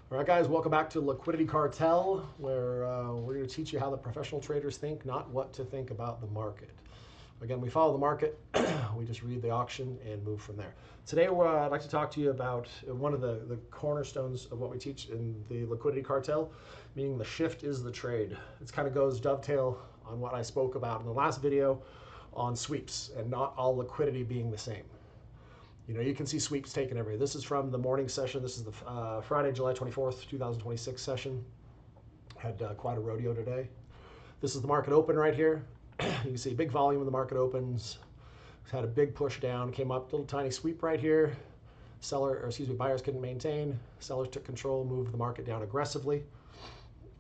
All right, guys, welcome back to Liquidity Cartel, where we're going to teach you how the professional traders think, not what to think about the market. Again, we follow the market. We just read the auction and move from there. Today, I'd like to talk to you about one of the cornerstones of what we teach in the Liquidity Cartel, meaning the shift is the trade. It kind of goes dovetail on what I spoke about in the last video on sweeps and not all liquidity being the same. You know, you can see sweeps taken every day. This is from the morning session. This is the Friday, July 24th, 2026 session. Had quite a rodeo today. This is the market open right here. You can see big volume in the market opens. Had a big push down, came up, little tiny sweep right here. Buyers couldn't maintain. Sellers took control, moved the market down aggressively.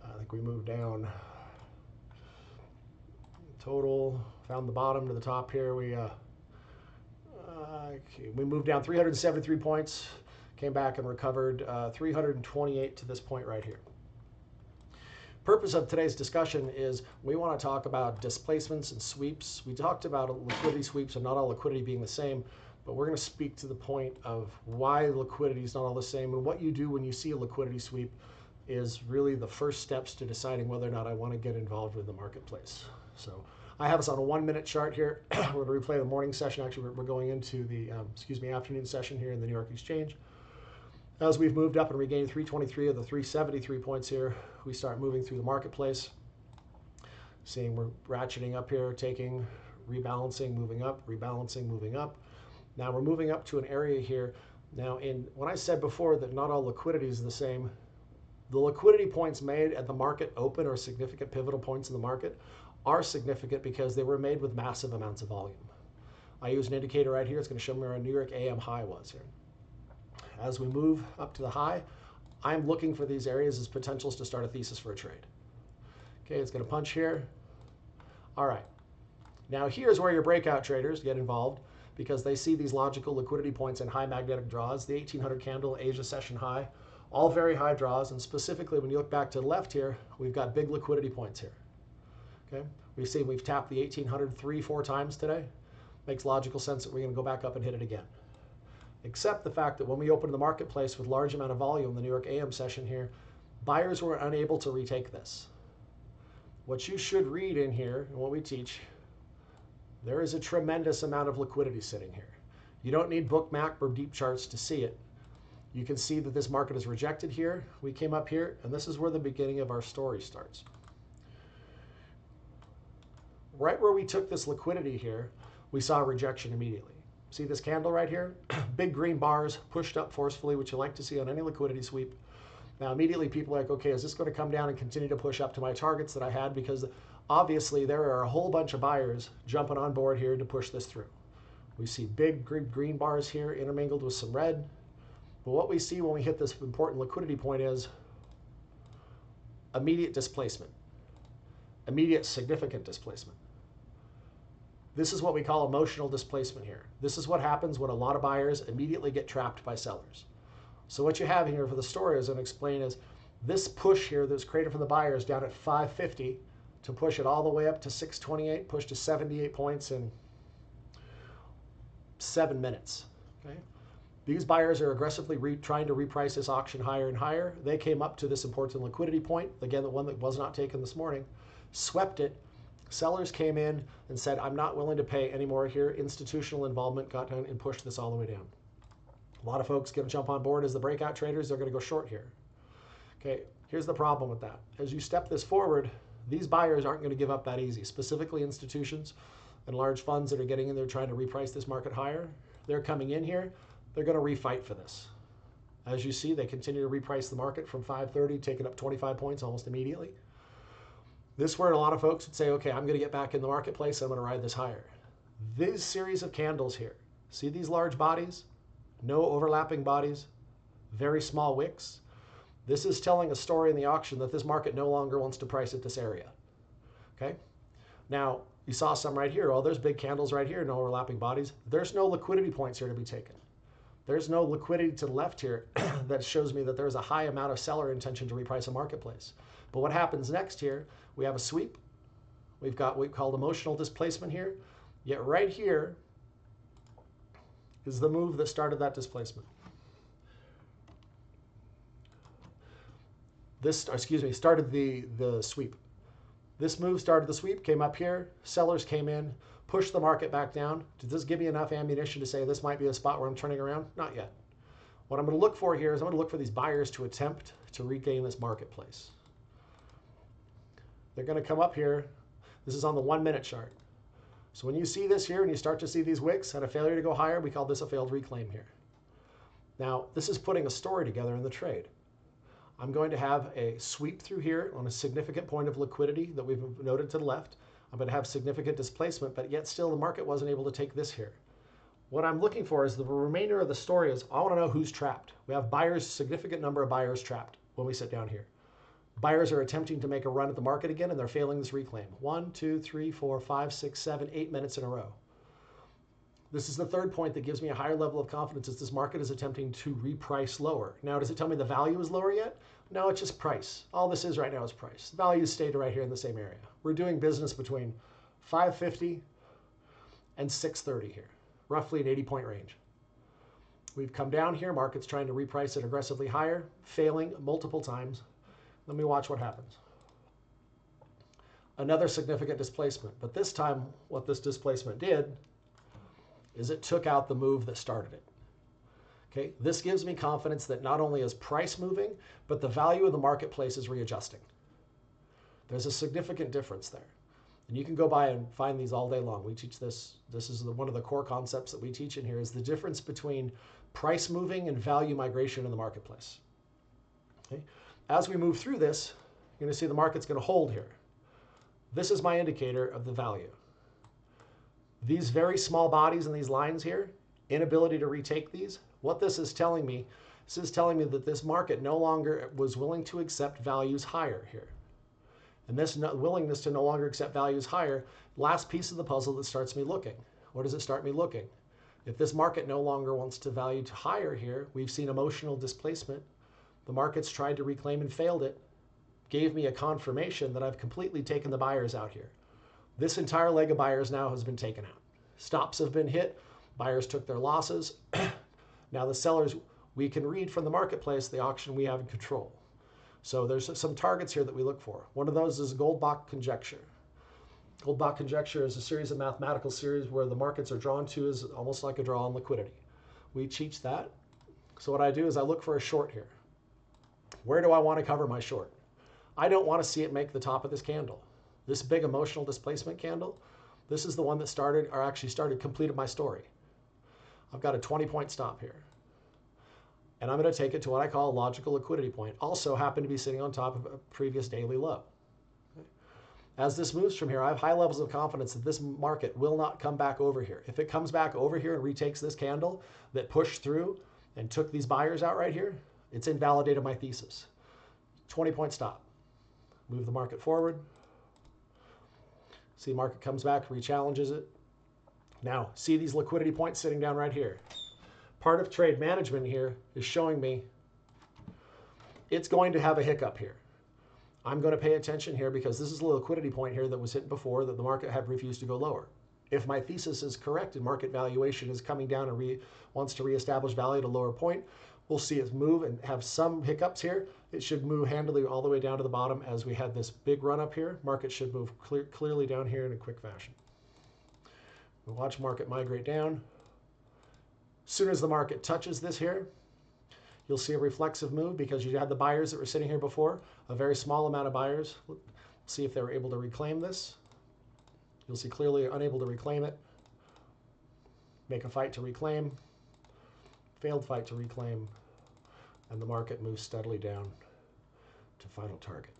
I think we moved down total, found the bottom to the top here. We moved down 373 points, came back and recovered 328 to this point right here. Purpose of today's discussion is we want to talk about displacements and sweeps. We talked about liquidity sweeps and not all liquidity being the same, but we're going to speak to the point of why liquidity is not all the same, and what you do when you see a liquidity sweep is really the first steps to deciding whether or not I want to get involved with the marketplace. So I have us on a 1-minute chart here. We're going to replay the morning session. Actually, we're going into the afternoon session here in the New York Exchange. As we've moved up and regained 323 of the 373 points here, we start moving through the marketplace. Seeing we're ratcheting up here, taking, rebalancing, moving up, rebalancing, moving up. Now we're moving up to an area here. Now, when I said before that not all liquidity is the same, the liquidity points made at the market open or significant pivotal points in the market are significant because they were made with massive amounts of volume. I use an indicator right here. It's going to show me where our New York AM high was here. As we move up to the high, I'm looking for these areas as potentials to start a thesis for a trade. Okay, it's going to punch here. All right. Now here's where your breakout traders get involved because they see these logical liquidity points and high magnetic draws, the 1800 candle Asia session high, all very high draws. And specifically, when you look back to the left here, we've got big liquidity points here. Okay, we've tapped the 1800 3-4 times today. Makes logical sense that we're going to go back up and hit it again. Except the fact that when we opened the marketplace with large amount of volume, the New York AM session here, buyers were unable to retake this. What you should read in here, and what we teach, there is a tremendous amount of liquidity sitting here. You don't need bookmap or deep charts to see it. You can see that this market is rejected here. We came up here, and this is where the beginning of our story starts. Right where we took this liquidity here, we saw a rejection immediately. See this candle right here? Big green bars pushed up forcefully, which you like to see on any liquidity sweep. Now immediately people are like, okay, is this going to come down and continue to push up to my targets that I had? Because obviously there are a whole bunch of buyers jumping on board here to push this through. We see big green bars here intermingled with some red. But what we see when we hit this important liquidity point is immediate displacement, immediate significant displacement. This is what we call emotional displacement here. This is what happens when a lot of buyers immediately get trapped by sellers. So what you have here for the story, as I'm explaining, is this push here that's created from the buyers down at 550 to push it all the way up to 628, push to 78 points in 7 minutes. Okay? These buyers are aggressively trying to reprice this auction higher and higher. They came up to this important liquidity point, again, the one that was not taken this morning, swept it. Sellers came in and said, I'm not willing to pay any more here. Institutional involvement got down and pushed this all the way down. A lot of folks going to jump on board as the breakout traders. They're going to go short here. Okay, here's the problem with that. As you step this forward, these buyers aren't going to give up that easy, specifically institutions and large funds that are getting in there trying to reprice this market higher. They're coming in here. They're going to refight for this. As you see, they continue to reprice the market from 530, taking up 25 points almost immediately. This is where a lot of folks would say, okay, I'm going to get back in the marketplace. I'm going to ride this higher. This series of candles here, see these large bodies? No overlapping bodies, very small wicks. This is telling a story in the auction that this market no longer wants to price at this area. Okay? Now, you saw some right here. Oh, there's big candles right here, no overlapping bodies. There's no liquidity points here to be taken. There's no liquidity to the left here that shows me that there's a high amount of seller intention to reprice a marketplace. But what happens next here, we have a sweep. We've got what we call emotional displacement here. Yet right here is the move that started that displacement. This, excuse me, started the sweep. This move started the sweep, came up here, sellers came in, pushed the market back down. Did this give me enough ammunition to say this might be a spot where I'm turning around? Not yet. What I'm going to look for here is I'm going to look for these buyers to attempt to regain this marketplace. They're going to come up here. This is on the 1 minute chart. So when you see this here and you start to see these wicks and a failure to go higher, we call this a failed reclaim here. Now, this is putting a story together in the trade. I'm going to have a sweep through here on a significant point of liquidity that we've noted to the left. I'm going to have significant displacement, but yet still the market wasn't able to take this here. What I'm looking for is the remainder of the story is I want to know who's trapped. We have buyers, significant number of buyers trapped when we sit down here. Buyers are attempting to make a run at the market again, and they're failing this reclaim. 1, 2, 3, 4, 5, 6, 7, 8 minutes in a row. This is the third point that gives me a higher level of confidence as this market is attempting to reprice lower. Now, does it tell me the value is lower yet? No, it's just price. All this is right now is price. The value stayed right here in the same area. We're doing business between 550 and 630 here, roughly an 80-point range. We've come down here. Market's trying to reprice it aggressively higher, failing multiple times. Let me watch what happens. Another significant displacement, but this time what this displacement did is it took out the move that started it. Okay, this gives me confidence that not only is price moving, but the value of the marketplace is readjusting. There's a significant difference there. And you can go by and find these all day long. We teach this. This is one of the core concepts that we teach in here is the difference between price moving and value migration in the marketplace. Okay? As we move through this, you're going to see the market's going to hold here. This is my indicator of the value. These very small bodies and these lines here, inability to retake these, what this is telling me that this market no longer was willing to accept values higher here. And this willingness to no longer accept values higher, last piece of the puzzle that starts me looking. What does it start me looking? If this market no longer wants to value to higher here, we've seen emotional displacement. The market's tried to reclaim and failed it, gave me a confirmation that I've completely taken the buyers out here. This entire leg of buyers now has been taken out. Stops have been hit. Buyers took their losses. Now the sellers, we can read from the marketplace, the auction we have in control. So there's some targets here that we look for. One of those is Goldbach conjecture. Goldbach conjecture is a series of mathematical series where the markets are drawn to as almost like a draw on liquidity. We teach that. So what I do is I look for a short here. Where do I want to cover my short? I don't want to see it make the top of this candle. This big emotional displacement candle, this is the one that completed my story. I've got a 20-point stop here. And I'm going to take it to what I call a logical liquidity point. Also happen to be sitting on top of a previous daily low. As this moves from here, I have high levels of confidence that this market will not come back over here. If it comes back over here and retakes this candle that pushed through and took these buyers out right here, it's invalidated my thesis. 20-point stop. Move the market forward. See the market comes back, rechallenges it. Now, see these liquidity points sitting down right here. Part of trade management here is showing me it's going to have a hiccup here. I'm going to pay attention here because this is a liquidity point here that was hit before that the market had refused to go lower. If my thesis is correct and market valuation is coming down and wants to reestablish value at a lower point, we'll see it move and have some hiccups here. It should move handily all the way down to the bottom as we had this big run up here. Market should move clearly down here in a quick fashion. We'll watch market migrate down. As soon as the market touches this here, you'll see a reflexive move because you had the buyers that were sitting here before, a very small amount of buyers. We'll see if they were able to reclaim this. You'll see clearly unable to reclaim it. Make a fight to reclaim. Failed fight to reclaim. And the market moves steadily down to final target.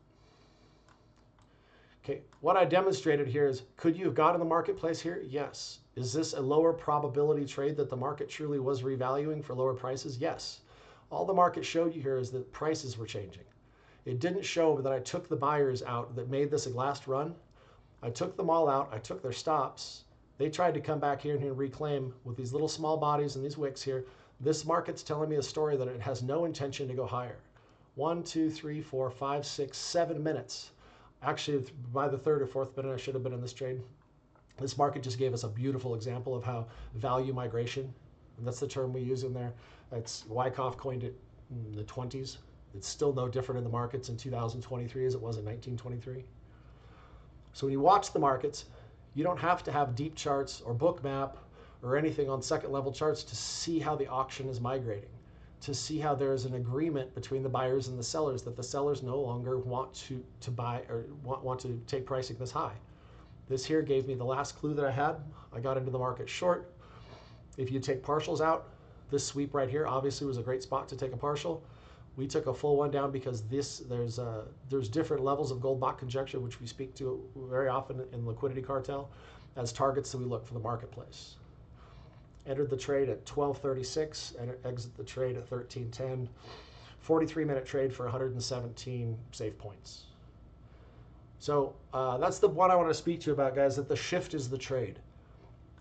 Okay, what I demonstrated here is, could you have gotten the marketplace here? Yes. Is this a lower probability trade that the market truly was revaluing for lower prices? Yes. All the market showed you here is that prices were changing. It didn't show that I took the buyers out that made this a last run. I took them all out. I took their stops. They tried to come back here and reclaim with these little small bodies and these wicks here. This market's telling me a story that it has no intention to go higher. 1, 2, 3, 4, 5, 6, 7 minutes. Actually, by the third or fourth minute, I should have been in this trade. This market just gave us a beautiful example of how value migration, and that's the term we use in there. It's Wyckoff coined it in the 20s. It's still no different in the markets in 2023 as it was in 1923. So when you watch the markets, you don't have to have deep charts or book map or anything on second level charts to see how the auction is migrating, to see how there is an agreement between the buyers and the sellers, that the sellers no longer want to buy or want to take pricing this high. This here gave me the last clue that I had. I got into the market short. If you take partials out, this sweep right here obviously was a great spot to take a partial. We took a full one down because there's different levels of gold-bot conjecture, which we speak to very often in liquidity cartel as targets that we look for the marketplace. Entered the trade at 12:36 and exit the trade at 13:10. 43-minute trade for 117 safe points. So that's the one I want to speak to you about, guys, that the shift is the trade.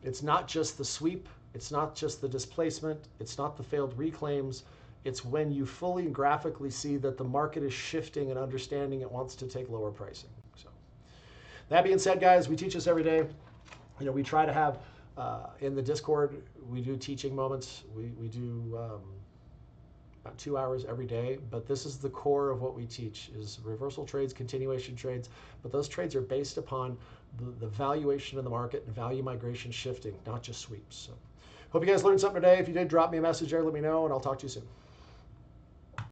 It's not just the sweep. It's not just the displacement. It's not the failed reclaims. It's when you fully and graphically see that the market is shifting and understanding it wants to take lower pricing. So that being said, guys, we teach this every day. You know, we try to have in the Discord, we do teaching moments. We do about 2 hours every day, but this is the core of what we teach is reversal trades, continuation trades, but those trades are based upon the valuation in the market and value migration shifting, not just sweeps. So hope you guys learned something today. If you did, drop me a message there, let me know, and I'll talk to you soon.